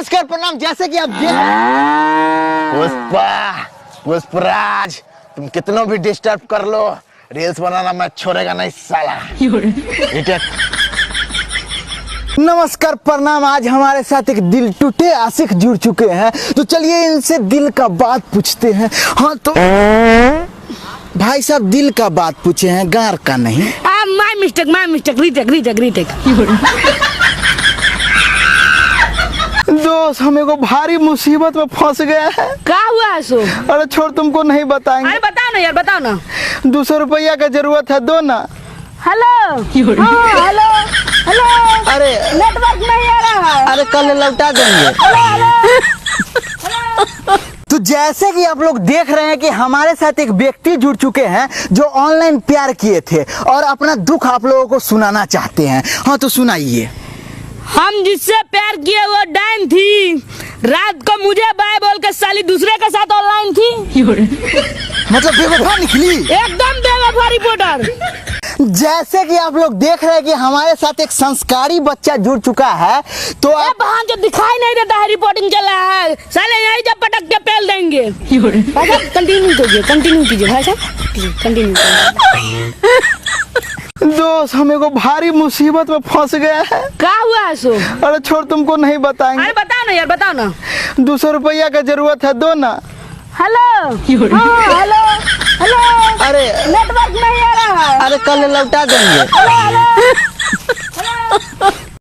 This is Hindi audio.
नमस्कार प्रणाम। जैसे कि आप देख पुष्पराज, तुम कितनों भी डिस्टर्ब कर लो, रील्स बनाना मैं छोड़ेगा नहीं साला। नमस्कार प्रणाम। आज हमारे साथ एक दिल टूटे आशिक जुड़ चुके हैं, तो चलिए इनसे दिल का बात पूछते हैं। हाँ तो भाई साहब दिल का बात पूछे हैं, गार का नहीं। My mistake, retake. दोस्त हमें को भारी मुसीबत में फंस गया है। क्या हुआ है सो? अरे छोड़, तुमको नहीं बताएंगे। अरे बताओ ना यार, बताओ ना। 200 रुपया का जरूरत है, दो ना। Hello hello. अरे नेटवर्क नहीं आ रहा है। अरे कल लौटा देंगे। तो जैसे कि आप लोग देख रहे हैं कि हमारे साथ एक व्यक्ति जुड़ चुके हैं जो ऑनलाइन प्यार किए थे और अपना दुख आप लोगों को सुनाना चाहते हैं। हाँ तो सुनाइए। हम जिससे प्यार किए वो डाइन थी, रात को मुझे बाय बोल के साली दूसरे के साथ ऑनलाइन थी। मतलब बेवफा निकली, एकदम बेवफा रिपोर्टर। जैसे कि आप लोग देख रहे हैं कि हमारे साथ एक संस्कारी बच्चा जुड़ चुका है। तो अब वहाँ जो दिखाई नहीं देता है, रिपोर्टिंग चल रहा है, साले यही जब पटक के पेल देंगे। कंटिन्यू कीजिए भाई साहब, कंटिन्यू। दोस्त हमें को भारी मुसीबत में फंस गया है। क्या हुआ है सो? अरे छोड़, तुमको नहीं बताएंगे। अरे बताओ ना यार, बताओ ना। 200 रुपया का जरूरत है, दो ना। Hello hello. अरे नेटवर्क नहीं आ रहा है। अरे कल लौटा देंगे। हेलो।